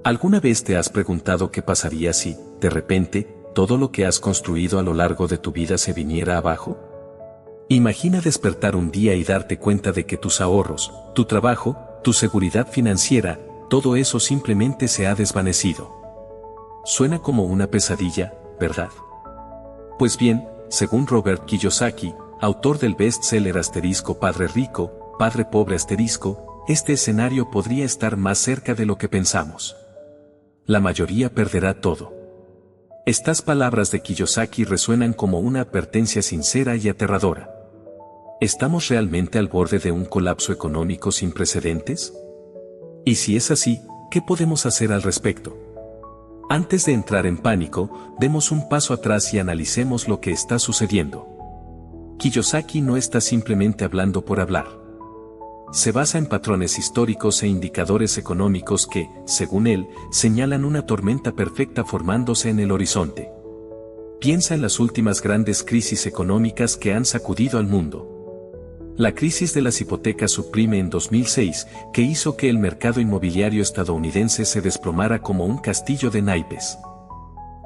¿Alguna vez te has preguntado qué pasaría si, de repente, todo lo que has construido a lo largo de tu vida se viniera abajo? Imagina despertar un día y darte cuenta de que tus ahorros, tu trabajo, tu seguridad financiera, todo eso simplemente se ha desvanecido. Suena como una pesadilla, ¿verdad? Pues bien, según Robert Kiyosaki, autor del bestseller Padre Rico, Padre Pobre este escenario podría estar más cerca de lo que pensamos. La mayoría perderá todo. Estas palabras de Kiyosaki resuenan como una advertencia sincera y aterradora. ¿Estamos realmente al borde de un colapso económico sin precedentes? Y si es así, ¿qué podemos hacer al respecto? Antes de entrar en pánico, demos un paso atrás y analicemos lo que está sucediendo. Kiyosaki no está simplemente hablando por hablar. Se basa en patrones históricos e indicadores económicos que, según él, señalan una tormenta perfecta formándose en el horizonte. Piensa en las últimas grandes crisis económicas que han sacudido al mundo. La crisis de las hipotecas subprime en 2006, que hizo que el mercado inmobiliario estadounidense se desplomara como un castillo de naipes.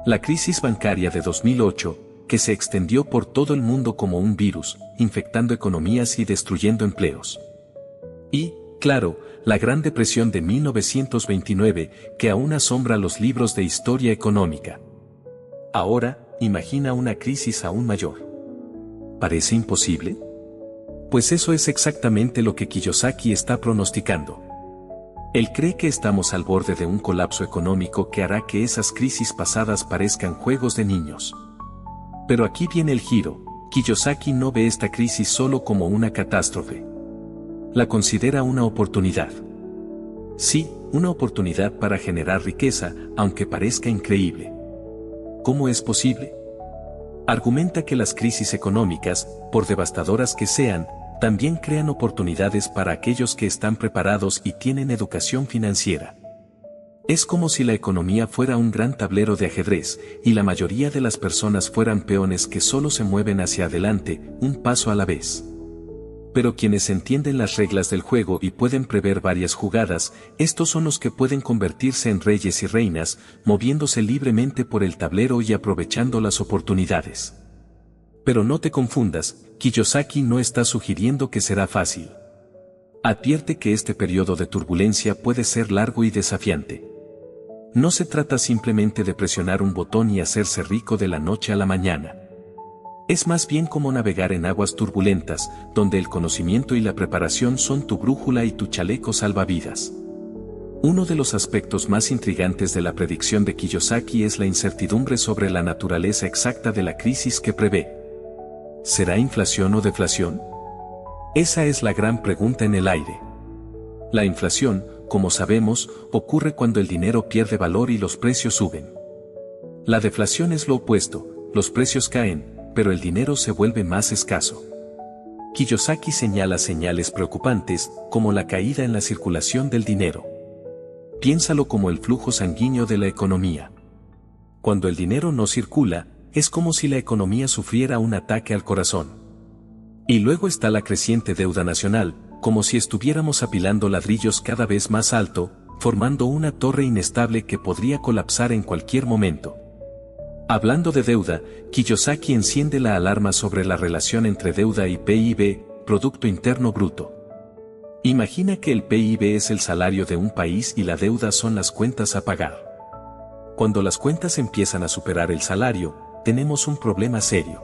La crisis bancaria de 2008, que se extendió por todo el mundo como un virus, infectando economías y destruyendo empleos. Y, claro, la Gran Depresión de 1929, que aún asombra los libros de historia económica. Ahora, imagina una crisis aún mayor. ¿Parece imposible? Pues eso es exactamente lo que Kiyosaki está pronosticando. Él cree que estamos al borde de un colapso económico que hará que esas crisis pasadas parezcan juegos de niños. Pero aquí viene el giro. Kiyosaki no ve esta crisis solo como una catástrofe. La considera una oportunidad. Sí, una oportunidad para generar riqueza, aunque parezca increíble. ¿Cómo es posible? Argumenta que las crisis económicas, por devastadoras que sean, también crean oportunidades para aquellos que están preparados y tienen educación financiera. Es como si la economía fuera un gran tablero de ajedrez, y la mayoría de las personas fueran peones que solo se mueven hacia adelante, un paso a la vez. Pero quienes entienden las reglas del juego y pueden prever varias jugadas, estos son los que pueden convertirse en reyes y reinas, moviéndose libremente por el tablero y aprovechando las oportunidades. Pero no te confundas, Kiyosaki no está sugiriendo que será fácil. Advierte que este periodo de turbulencia puede ser largo y desafiante. No se trata simplemente de presionar un botón y hacerse rico de la noche a la mañana. Es más bien como navegar en aguas turbulentas, donde el conocimiento y la preparación son tu brújula y tu chaleco salvavidas. Uno de los aspectos más intrigantes de la predicción de Kiyosaki es la incertidumbre sobre la naturaleza exacta de la crisis que prevé. ¿Será inflación o deflación? Esa es la gran pregunta en el aire. La inflación, como sabemos, ocurre cuando el dinero pierde valor y los precios suben. La deflación es lo opuesto, los precios caen, pero el dinero se vuelve más escaso. Kiyosaki señala señales preocupantes, como la caída en la circulación del dinero. Piénsalo como el flujo sanguíneo de la economía. Cuando el dinero no circula, es como si la economía sufriera un ataque al corazón. Y luego está la creciente deuda nacional, como si estuviéramos apilando ladrillos cada vez más alto, formando una torre inestable que podría colapsar en cualquier momento. Hablando de deuda, Kiyosaki enciende la alarma sobre la relación entre deuda y PIB, Producto Interno Bruto. Imagina que el PIB es el salario de un país y la deuda son las cuentas a pagar. Cuando las cuentas empiezan a superar el salario, tenemos un problema serio.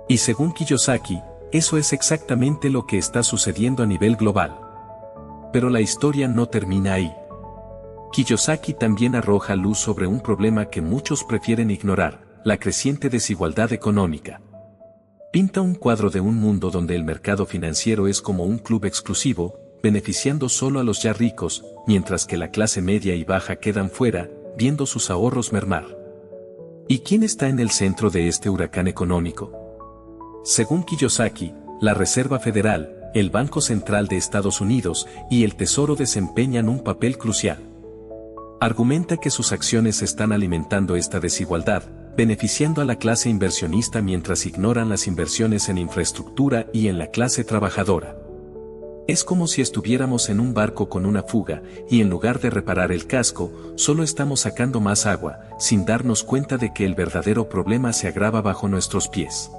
Y según Kiyosaki, eso es exactamente lo que está sucediendo a nivel global. Pero la historia no termina ahí. Kiyosaki también arroja luz sobre un problema que muchos prefieren ignorar, la creciente desigualdad económica. Pinta un cuadro de un mundo donde el mercado financiero es como un club exclusivo, beneficiando solo a los ya ricos, mientras que la clase media y baja quedan fuera, viendo sus ahorros mermar. ¿Y quién está en el centro de este huracán económico? Según Kiyosaki, la Reserva Federal, el Banco Central de Estados Unidos y el Tesoro desempeñan un papel crucial. Argumenta que sus acciones están alimentando esta desigualdad, beneficiando a la clase inversionista mientras ignoran las inversiones en infraestructura y en la clase trabajadora. Es como si estuviéramos en un barco con una fuga, y en lugar de reparar el casco, solo estamos sacando más agua, sin darnos cuenta de que el verdadero problema se agrava bajo nuestros pies.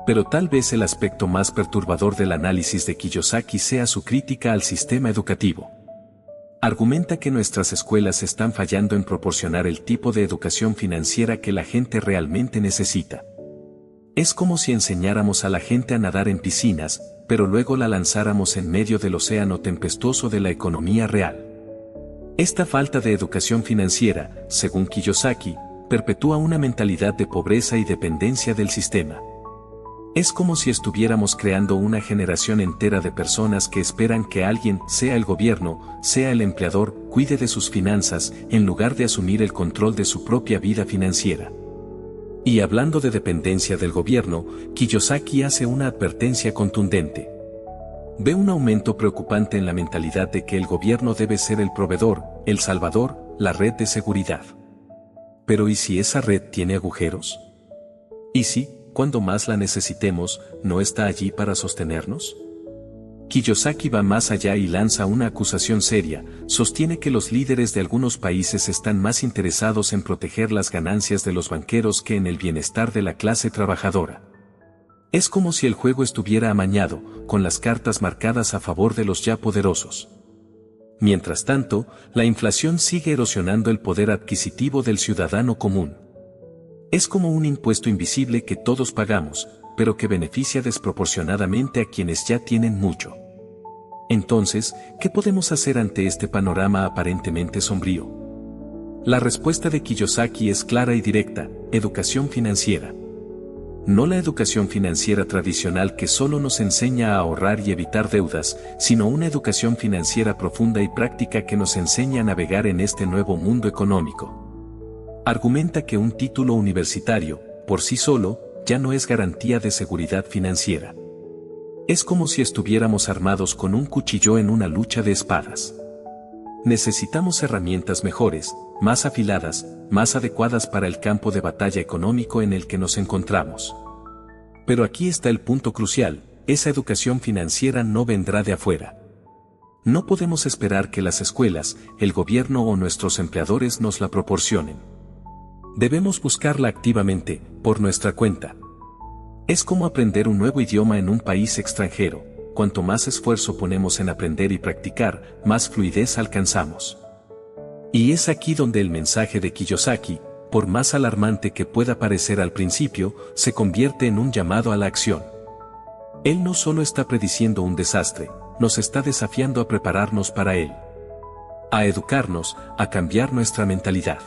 Pero tal vez el aspecto más perturbador del análisis de Kiyosaki sea su crítica al sistema educativo. Argumenta que nuestras escuelas están fallando en proporcionar el tipo de educación financiera que la gente realmente necesita. Es como si enseñáramos a la gente a nadar en piscinas, pero luego la lanzáramos en medio del océano tempestuoso de la economía real. Esta falta de educación financiera, según Kiyosaki, perpetúa una mentalidad de pobreza y dependencia del sistema. Es como si estuviéramos creando una generación entera de personas que esperan que alguien, sea el gobierno, sea el empleador, cuide de sus finanzas, en lugar de asumir el control de su propia vida financiera. Y hablando de dependencia del gobierno, Kiyosaki hace una advertencia contundente. Ve un aumento preocupante en la mentalidad de que el gobierno debe ser el proveedor, el salvador, la red de seguridad. Pero ¿y si esa red tiene agujeros? ¿Y si, cuando más la necesitemos, no está allí para sostenernos? Kiyosaki va más allá y lanza una acusación seria, sostiene que los líderes de algunos países están más interesados en proteger las ganancias de los banqueros que en el bienestar de la clase trabajadora. Es como si el juego estuviera amañado, con las cartas marcadas a favor de los ya poderosos. Mientras tanto, la inflación sigue erosionando el poder adquisitivo del ciudadano común. Es como un impuesto invisible que todos pagamos, pero que beneficia desproporcionadamente a quienes ya tienen mucho. Entonces, ¿qué podemos hacer ante este panorama aparentemente sombrío? La respuesta de Kiyosaki es clara y directa: educación financiera. No la educación financiera tradicional que solo nos enseña a ahorrar y evitar deudas, sino una educación financiera profunda y práctica que nos enseña a navegar en este nuevo mundo económico. Argumenta que un título universitario, por sí solo, ya no es garantía de seguridad financiera. Es como si estuviéramos armados con un cuchillo en una lucha de espadas. Necesitamos herramientas mejores, más afiladas, más adecuadas para el campo de batalla económico en el que nos encontramos. Pero aquí está el punto crucial: esa educación financiera no vendrá de afuera. No podemos esperar que las escuelas, el gobierno o nuestros empleadores nos la proporcionen. Debemos buscarla activamente, por nuestra cuenta. Es como aprender un nuevo idioma en un país extranjero: cuanto más esfuerzo ponemos en aprender y practicar, más fluidez alcanzamos. Y es aquí donde el mensaje de Kiyosaki, por más alarmante que pueda parecer al principio, se convierte en un llamado a la acción. Él no solo está prediciendo un desastre, nos está desafiando a prepararnos para él. A educarnos, a cambiar nuestra mentalidad.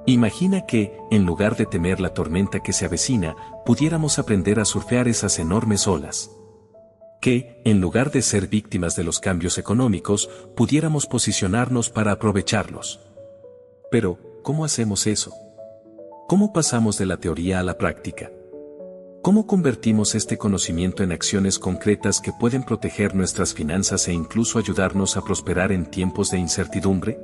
Imagina que, en lugar de temer la tormenta que se avecina, pudiéramos aprender a surfear esas enormes olas. Que, en lugar de ser víctimas de los cambios económicos, pudiéramos posicionarnos para aprovecharlos. Pero, ¿cómo hacemos eso? ¿Cómo pasamos de la teoría a la práctica? ¿Cómo convertimos este conocimiento en acciones concretas que pueden proteger nuestras finanzas e incluso ayudarnos a prosperar en tiempos de incertidumbre?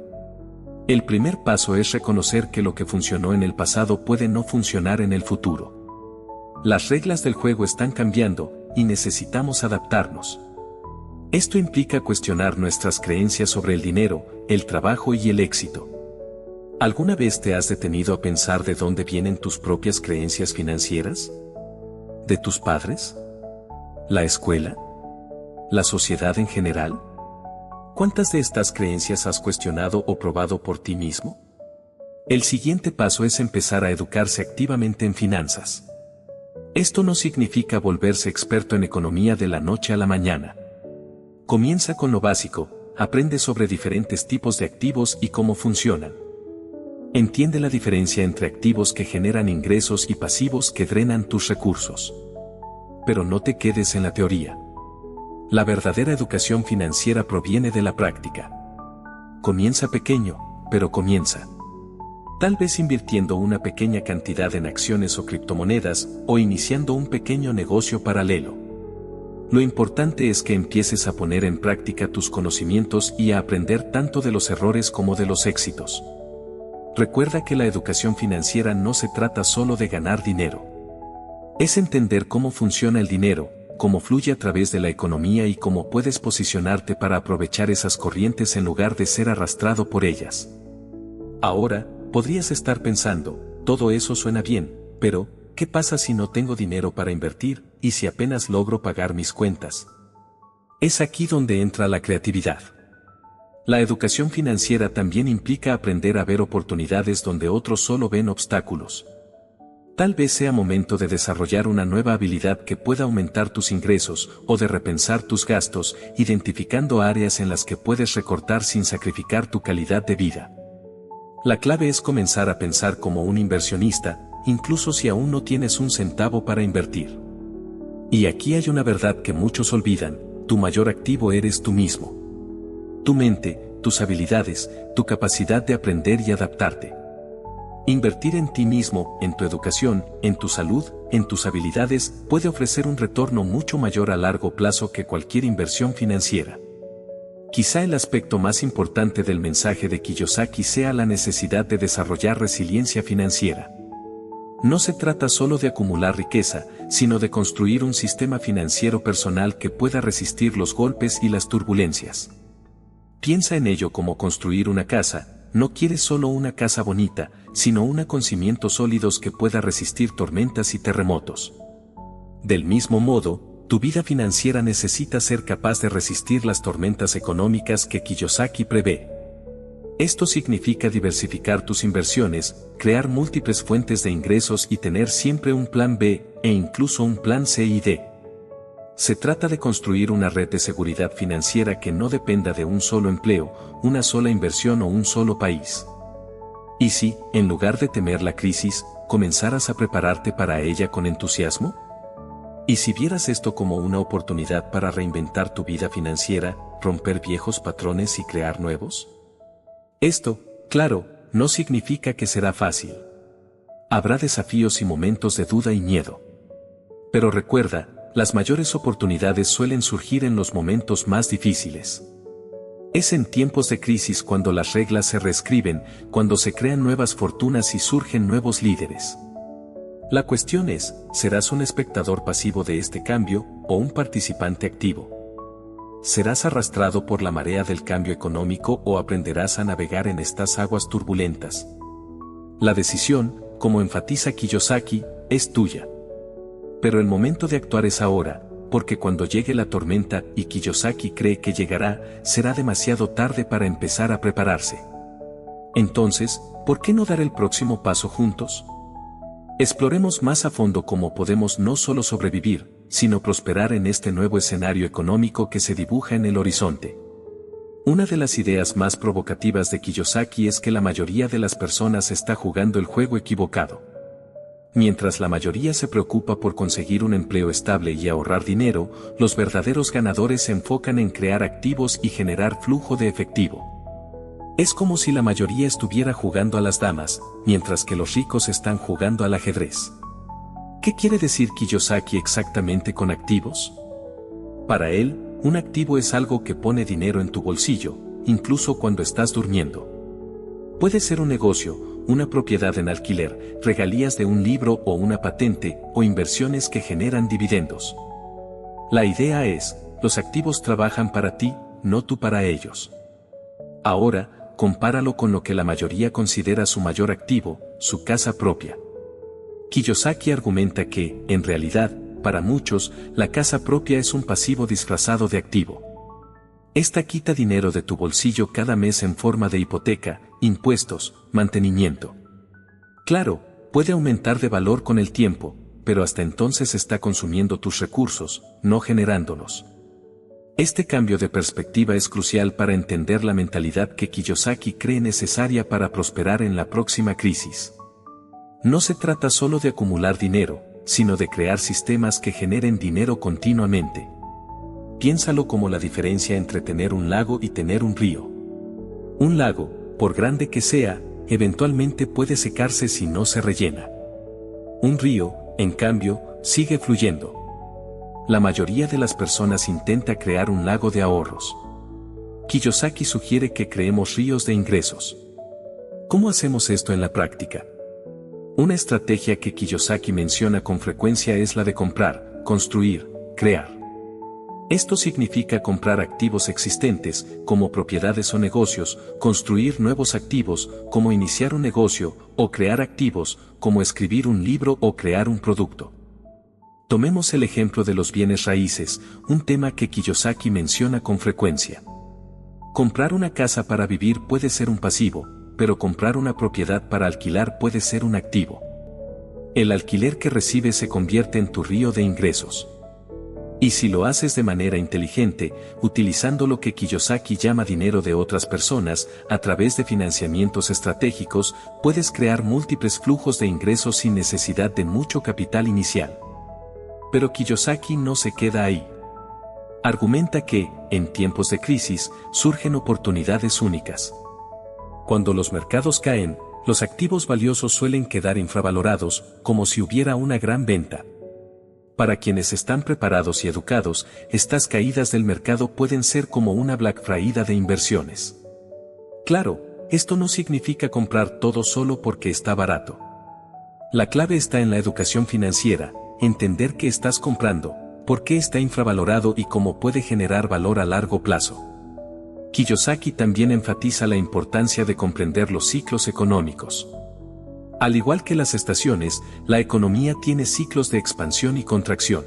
El primer paso es reconocer que lo que funcionó en el pasado puede no funcionar en el futuro. Las reglas del juego están cambiando, y necesitamos adaptarnos. Esto implica cuestionar nuestras creencias sobre el dinero, el trabajo y el éxito. ¿Alguna vez te has detenido a pensar de dónde vienen tus propias creencias financieras? ¿De tus padres? ¿La escuela? ¿La sociedad en general? ¿Cuántas de estas creencias has cuestionado o probado por ti mismo? El siguiente paso es empezar a educarse activamente en finanzas. Esto no significa volverse experto en economía de la noche a la mañana. Comienza con lo básico: aprende sobre diferentes tipos de activos y cómo funcionan. Entiende la diferencia entre activos que generan ingresos y pasivos que drenan tus recursos. Pero no te quedes en la teoría. La verdadera educación financiera proviene de la práctica. Comienza pequeño, pero comienza. Tal vez invirtiendo una pequeña cantidad en acciones o criptomonedas, o iniciando un pequeño negocio paralelo. Lo importante es que empieces a poner en práctica tus conocimientos y a aprender tanto de los errores como de los éxitos. Recuerda que la educación financiera no se trata solo de ganar dinero. Es entender cómo funciona el dinero, cómo fluye a través de la economía y cómo puedes posicionarte para aprovechar esas corrientes en lugar de ser arrastrado por ellas. Ahora, podrías estar pensando, todo eso suena bien, pero, ¿qué pasa si no tengo dinero para invertir, y si apenas logro pagar mis cuentas? Es aquí donde entra la creatividad. La educación financiera también implica aprender a ver oportunidades donde otros solo ven obstáculos. Tal vez sea momento de desarrollar una nueva habilidad que pueda aumentar tus ingresos o de repensar tus gastos, identificando áreas en las que puedes recortar sin sacrificar tu calidad de vida. La clave es comenzar a pensar como un inversionista, incluso si aún no tienes un centavo para invertir. Y aquí hay una verdad que muchos olvidan: tu mayor activo eres tú mismo. Tu mente, tus habilidades, tu capacidad de aprender y adaptarte. Invertir en ti mismo, en tu educación, en tu salud, en tus habilidades, puede ofrecer un retorno mucho mayor a largo plazo que cualquier inversión financiera. Quizá el aspecto más importante del mensaje de Kiyosaki sea la necesidad de desarrollar resiliencia financiera. No se trata solo de acumular riqueza, sino de construir un sistema financiero personal que pueda resistir los golpes y las turbulencias. Piensa en ello como construir una casa. No quieres solo una casa bonita, sino una con cimientos sólidos que pueda resistir tormentas y terremotos. Del mismo modo, tu vida financiera necesita ser capaz de resistir las tormentas económicas que Kiyosaki prevé. Esto significa diversificar tus inversiones, crear múltiples fuentes de ingresos y tener siempre un plan B, e incluso un plan C y D. Se trata de construir una red de seguridad financiera que no dependa de un solo empleo, una sola inversión o un solo país. ¿Y si, en lugar de temer la crisis, comenzaras a prepararte para ella con entusiasmo? ¿Y si vieras esto como una oportunidad para reinventar tu vida financiera, romper viejos patrones y crear nuevos? Esto, claro, no significa que será fácil. Habrá desafíos y momentos de duda y miedo. Pero recuerda, las mayores oportunidades suelen surgir en los momentos más difíciles. Es en tiempos de crisis cuando las reglas se reescriben, cuando se crean nuevas fortunas y surgen nuevos líderes. La cuestión es, ¿serás un espectador pasivo de este cambio, o un participante activo? ¿Serás arrastrado por la marea del cambio económico o aprenderás a navegar en estas aguas turbulentas? La decisión, como enfatiza Kiyosaki, es tuya. Pero el momento de actuar es ahora, porque cuando llegue la tormenta, y Kiyosaki cree que llegará, será demasiado tarde para empezar a prepararse. Entonces, ¿por qué no dar el próximo paso juntos? Exploremos más a fondo cómo podemos no solo sobrevivir, sino prosperar en este nuevo escenario económico que se dibuja en el horizonte. Una de las ideas más provocativas de Kiyosaki es que la mayoría de las personas está jugando el juego equivocado. Mientras la mayoría se preocupa por conseguir un empleo estable y ahorrar dinero, los verdaderos ganadores se enfocan en crear activos y generar flujo de efectivo. Es como si la mayoría estuviera jugando a las damas, mientras que los ricos están jugando al ajedrez. ¿Qué quiere decir Kiyosaki exactamente con activos? Para él, un activo es algo que pone dinero en tu bolsillo, incluso cuando estás durmiendo. Puede ser un negocio, una propiedad en alquiler, regalías de un libro o una patente, o inversiones que generan dividendos. La idea es, los activos trabajan para ti, no tú para ellos. Ahora, compáralo con lo que la mayoría considera su mayor activo, su casa propia. Kiyosaki argumenta que, en realidad, para muchos, la casa propia es un pasivo disfrazado de activo. Esta quita dinero de tu bolsillo cada mes en forma de hipoteca, impuestos, mantenimiento. Claro, puede aumentar de valor con el tiempo, pero hasta entonces está consumiendo tus recursos, no generándolos. Este cambio de perspectiva es crucial para entender la mentalidad que Kiyosaki cree necesaria para prosperar en la próxima crisis. No se trata solo de acumular dinero, sino de crear sistemas que generen dinero continuamente. Piénsalo como la diferencia entre tener un lago y tener un río. Un lago, por grande que sea, eventualmente puede secarse si no se rellena. Un río, en cambio, sigue fluyendo. La mayoría de las personas intenta crear un lago de ahorros. Kiyosaki sugiere que creemos ríos de ingresos. ¿Cómo hacemos esto en la práctica? Una estrategia que Kiyosaki menciona con frecuencia es la de comprar, construir, crear. Esto significa comprar activos existentes, como propiedades o negocios, construir nuevos activos, como iniciar un negocio, o crear activos, como escribir un libro o crear un producto. Tomemos el ejemplo de los bienes raíces, un tema que Kiyosaki menciona con frecuencia. Comprar una casa para vivir puede ser un pasivo, pero comprar una propiedad para alquilar puede ser un activo. El alquiler que recibes se convierte en tu río de ingresos. Y si lo haces de manera inteligente, utilizando lo que Kiyosaki llama dinero de otras personas, a través de financiamientos estratégicos, puedes crear múltiples flujos de ingresos sin necesidad de mucho capital inicial. Pero Kiyosaki no se queda ahí. Argumenta que, en tiempos de crisis, surgen oportunidades únicas. Cuando los mercados caen, los activos valiosos suelen quedar infravalorados, como si hubiera una gran venta. Para quienes están preparados y educados, estas caídas del mercado pueden ser como una Black Friday de inversiones. Claro, esto no significa comprar todo solo porque está barato. La clave está en la educación financiera, entender qué estás comprando, por qué está infravalorado y cómo puede generar valor a largo plazo. Kiyosaki también enfatiza la importancia de comprender los ciclos económicos. Al igual que las estaciones, la economía tiene ciclos de expansión y contracción.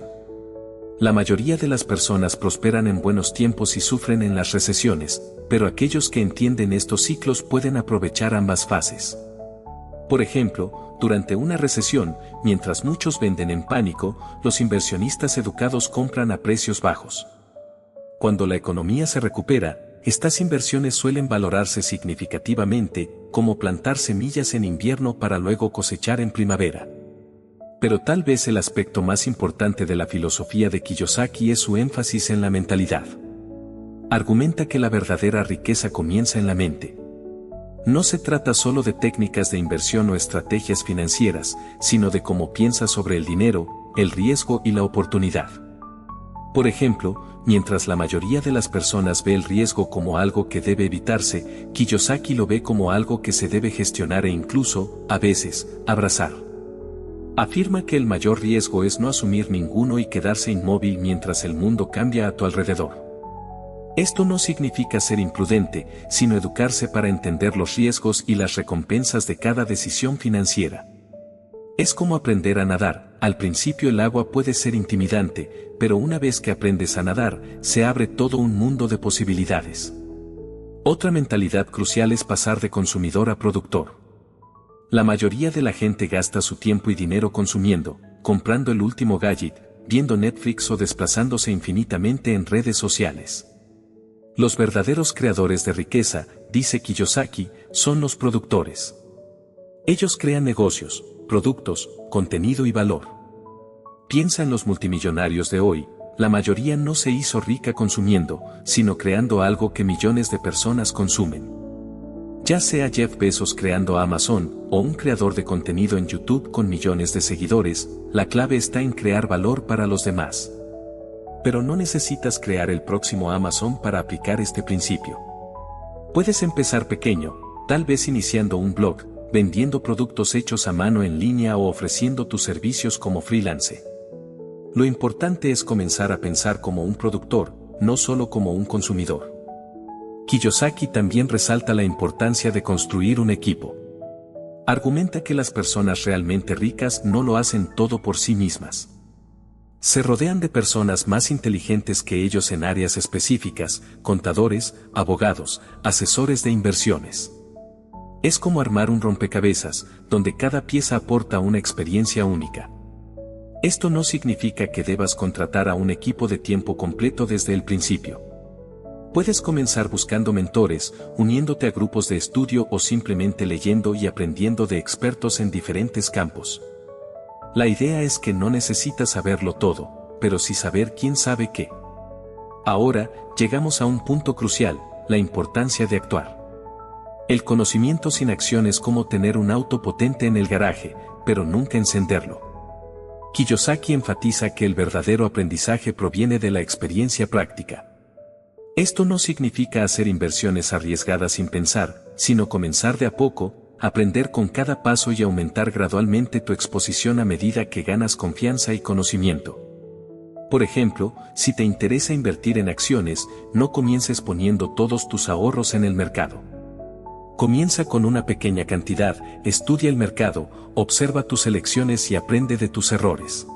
La mayoría de las personas prosperan en buenos tiempos y sufren en las recesiones, pero aquellos que entienden estos ciclos pueden aprovechar ambas fases. Por ejemplo, durante una recesión, mientras muchos venden en pánico, los inversionistas educados compran a precios bajos. Cuando la economía se recupera, estas inversiones suelen valorarse significativamente, como plantar semillas en invierno para luego cosechar en primavera. Pero tal vez el aspecto más importante de la filosofía de Kiyosaki es su énfasis en la mentalidad. Argumenta que la verdadera riqueza comienza en la mente. No se trata solo de técnicas de inversión o estrategias financieras, sino de cómo piensas sobre el dinero, el riesgo y la oportunidad. Por ejemplo, mientras la mayoría de las personas ve el riesgo como algo que debe evitarse, Kiyosaki lo ve como algo que se debe gestionar e incluso, a veces, abrazar. Afirma que el mayor riesgo es no asumir ninguno y quedarse inmóvil mientras el mundo cambia a tu alrededor. Esto no significa ser imprudente, sino educarse para entender los riesgos y las recompensas de cada decisión financiera. Es como aprender a nadar. Al principio el agua puede ser intimidante, pero una vez que aprendes a nadar, se abre todo un mundo de posibilidades. Otra mentalidad crucial es pasar de consumidor a productor. La mayoría de la gente gasta su tiempo y dinero consumiendo, comprando el último gadget, viendo Netflix o desplazándose infinitamente en redes sociales. Los verdaderos creadores de riqueza, dice Kiyosaki, son los productores. Ellos crean negocios, productos, contenido y valor. Piensa en los multimillonarios de hoy, la mayoría no se hizo rica consumiendo, sino creando algo que millones de personas consumen. Ya sea Jeff Bezos creando Amazon, o un creador de contenido en YouTube con millones de seguidores, la clave está en crear valor para los demás. Pero no necesitas crear el próximo Amazon para aplicar este principio. Puedes empezar pequeño, tal vez iniciando un blog, vendiendo productos hechos a mano en línea o ofreciendo tus servicios como freelance. Lo importante es comenzar a pensar como un productor, no solo como un consumidor. Kiyosaki también resalta la importancia de construir un equipo. Argumenta que las personas realmente ricas no lo hacen todo por sí mismas. Se rodean de personas más inteligentes que ellos en áreas específicas, contadores, abogados, asesores de inversiones. Es como armar un rompecabezas, donde cada pieza aporta una experiencia única. Esto no significa que debas contratar a un equipo de tiempo completo desde el principio. Puedes comenzar buscando mentores, uniéndote a grupos de estudio o simplemente leyendo y aprendiendo de expertos en diferentes campos. La idea es que no necesitas saberlo todo, pero sí saber quién sabe qué. Ahora, llegamos a un punto crucial, la importancia de actuar. El conocimiento sin acción es como tener un auto potente en el garaje, pero nunca encenderlo. Kiyosaki enfatiza que el verdadero aprendizaje proviene de la experiencia práctica. Esto no significa hacer inversiones arriesgadas sin pensar, sino comenzar de a poco, aprender con cada paso y aumentar gradualmente tu exposición a medida que ganas confianza y conocimiento. Por ejemplo, si te interesa invertir en acciones, no comiences poniendo todos tus ahorros en el mercado. Comienza con una pequeña cantidad, estudia el mercado, observa tus elecciones y aprende de tus errores.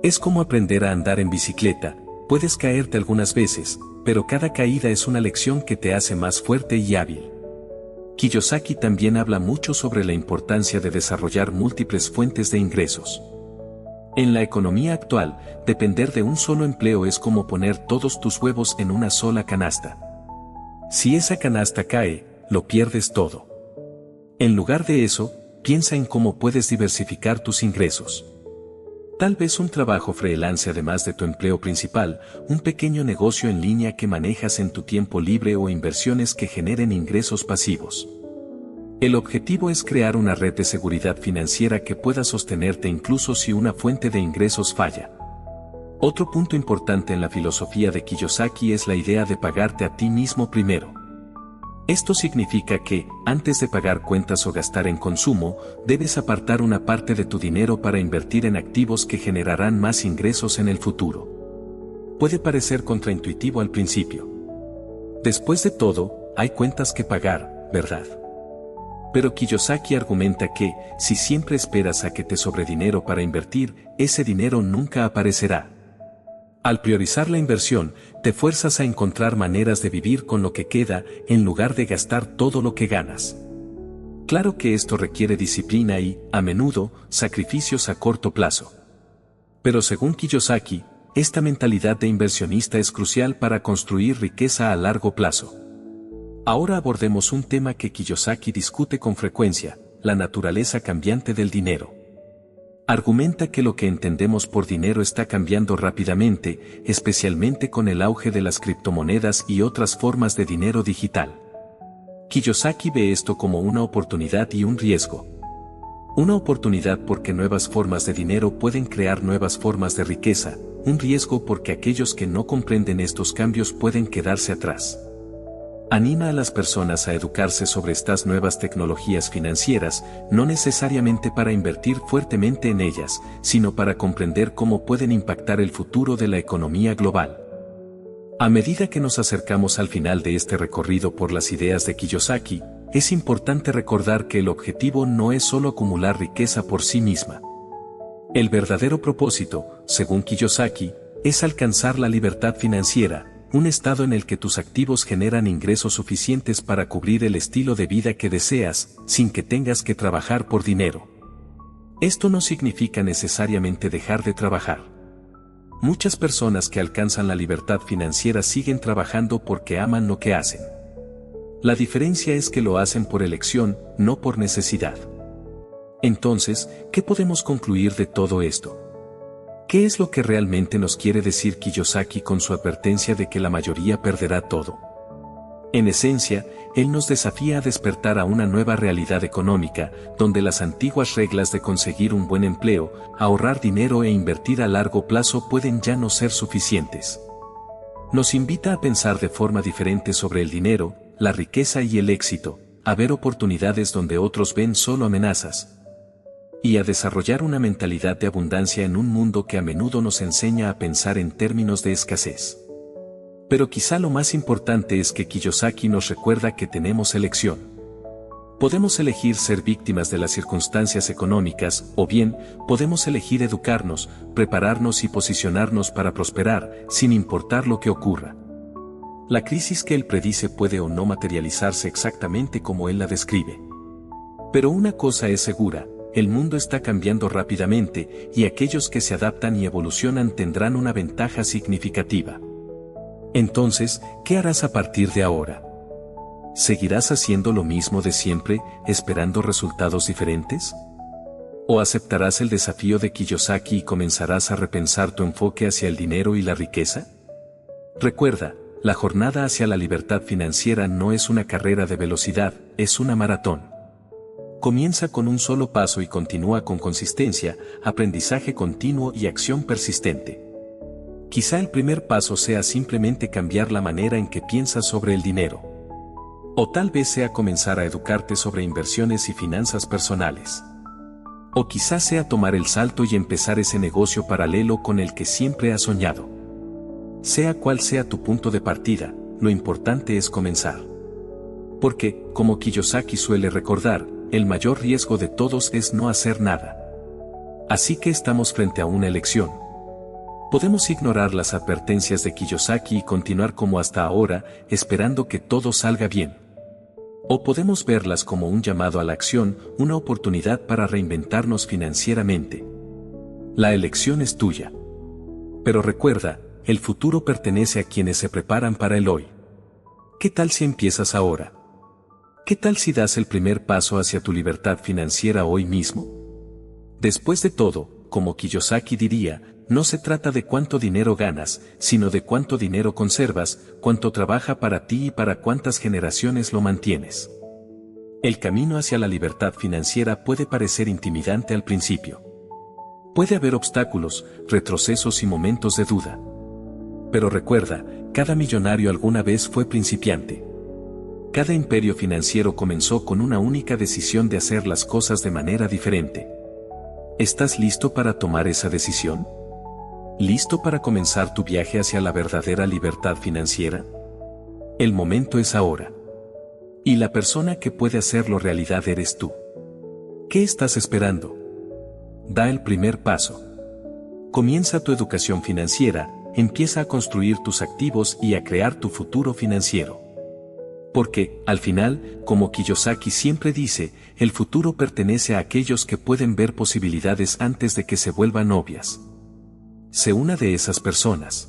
Es como aprender a andar en bicicleta, puedes caerte algunas veces, pero cada caída es una lección que te hace más fuerte y hábil. Kiyosaki también habla mucho sobre la importancia de desarrollar múltiples fuentes de ingresos. En la economía actual, depender de un solo empleo es como poner todos tus huevos en una sola canasta. Si esa canasta cae, lo pierdes todo. En lugar de eso, piensa en cómo puedes diversificar tus ingresos. Tal vez un trabajo freelance además de tu empleo principal, un pequeño negocio en línea que manejas en tu tiempo libre o inversiones que generen ingresos pasivos. El objetivo es crear una red de seguridad financiera que pueda sostenerte incluso si una fuente de ingresos falla. Otro punto importante en la filosofía de Kiyosaki es la idea de pagarte a ti mismo primero. Esto significa que, antes de pagar cuentas o gastar en consumo, debes apartar una parte de tu dinero para invertir en activos que generarán más ingresos en el futuro. Puede parecer contraintuitivo al principio. Después de todo, hay cuentas que pagar, ¿verdad? Pero Kiyosaki argumenta que, si siempre esperas a que te sobre dinero para invertir, ese dinero nunca aparecerá. Al priorizar la inversión, te fuerzas a encontrar maneras de vivir con lo que queda, en lugar de gastar todo lo que ganas. Claro que esto requiere disciplina y, a menudo, sacrificios a corto plazo. Pero según Kiyosaki, esta mentalidad de inversionista es crucial para construir riqueza a largo plazo. Ahora abordemos un tema que Kiyosaki discute con frecuencia, la naturaleza cambiante del dinero. Argumenta que lo que entendemos por dinero está cambiando rápidamente, especialmente con el auge de las criptomonedas y otras formas de dinero digital. Kiyosaki ve esto como una oportunidad y un riesgo. Una oportunidad porque nuevas formas de dinero pueden crear nuevas formas de riqueza, un riesgo porque aquellos que no comprenden estos cambios pueden quedarse atrás. Anima a las personas a educarse sobre estas nuevas tecnologías financieras, no necesariamente para invertir fuertemente en ellas, sino para comprender cómo pueden impactar el futuro de la economía global. A medida que nos acercamos al final de este recorrido por las ideas de Kiyosaki, es importante recordar que el objetivo no es solo acumular riqueza por sí misma. El verdadero propósito, según Kiyosaki, es alcanzar la libertad financiera, un estado en el que tus activos generan ingresos suficientes para cubrir el estilo de vida que deseas, sin que tengas que trabajar por dinero. Esto no significa necesariamente dejar de trabajar. Muchas personas que alcanzan la libertad financiera siguen trabajando porque aman lo que hacen. La diferencia es que lo hacen por elección, no por necesidad. Entonces, ¿qué podemos concluir de todo esto? ¿Qué es lo que realmente nos quiere decir Kiyosaki con su advertencia de que la mayoría perderá todo? En esencia, él nos desafía a despertar a una nueva realidad económica, donde las antiguas reglas de conseguir un buen empleo, ahorrar dinero e invertir a largo plazo pueden ya no ser suficientes. Nos invita a pensar de forma diferente sobre el dinero, la riqueza y el éxito, a ver oportunidades donde otros ven solo amenazas, y a desarrollar una mentalidad de abundancia en un mundo que a menudo nos enseña a pensar en términos de escasez. Pero quizá lo más importante es que Kiyosaki nos recuerda que tenemos elección. Podemos elegir ser víctimas de las circunstancias económicas, o bien, podemos elegir educarnos, prepararnos y posicionarnos para prosperar, sin importar lo que ocurra. La crisis que él predice puede o no materializarse exactamente como él la describe. Pero una cosa es segura: el mundo está cambiando rápidamente, y aquellos que se adaptan y evolucionan tendrán una ventaja significativa. Entonces, ¿qué harás a partir de ahora? ¿Seguirás haciendo lo mismo de siempre, esperando resultados diferentes? ¿O aceptarás el desafío de Kiyosaki y comenzarás a repensar tu enfoque hacia el dinero y la riqueza? Recuerda, la jornada hacia la libertad financiera no es una carrera de velocidad, es una maratón. Comienza con un solo paso y continúa con consistencia, aprendizaje continuo y acción persistente. Quizá el primer paso sea simplemente cambiar la manera en que piensas sobre el dinero. O tal vez sea comenzar a educarte sobre inversiones y finanzas personales. O quizás sea tomar el salto y empezar ese negocio paralelo con el que siempre has soñado. Sea cual sea tu punto de partida, lo importante es comenzar. Porque, como Kiyosaki suele recordar, el mayor riesgo de todos es no hacer nada. Así que estamos frente a una elección. Podemos ignorar las advertencias de Kiyosaki y continuar como hasta ahora, esperando que todo salga bien. O podemos verlas como un llamado a la acción, una oportunidad para reinventarnos financieramente. La elección es tuya. Pero recuerda, el futuro pertenece a quienes se preparan para el hoy. ¿Qué tal si empiezas ahora? ¿Qué tal si das el primer paso hacia tu libertad financiera hoy mismo? Después de todo, como Kiyosaki diría, no se trata de cuánto dinero ganas, sino de cuánto dinero conservas, cuánto trabaja para ti y para cuántas generaciones lo mantienes. El camino hacia la libertad financiera puede parecer intimidante al principio. Puede haber obstáculos, retrocesos y momentos de duda. Pero recuerda, cada millonario alguna vez fue principiante. Cada imperio financiero comenzó con una única decisión de hacer las cosas de manera diferente. ¿Estás listo para tomar esa decisión? ¿Listo para comenzar tu viaje hacia la verdadera libertad financiera? El momento es ahora. Y la persona que puede hacerlo realidad eres tú. ¿Qué estás esperando? Da el primer paso. Comienza tu educación financiera, empieza a construir tus activos y a crear tu futuro financiero. Porque, al final, como Kiyosaki siempre dice, el futuro pertenece a aquellos que pueden ver posibilidades antes de que se vuelvan obvias. Sé una de esas personas.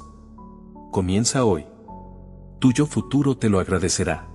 Comienza hoy. Tu yo futuro te lo agradecerá.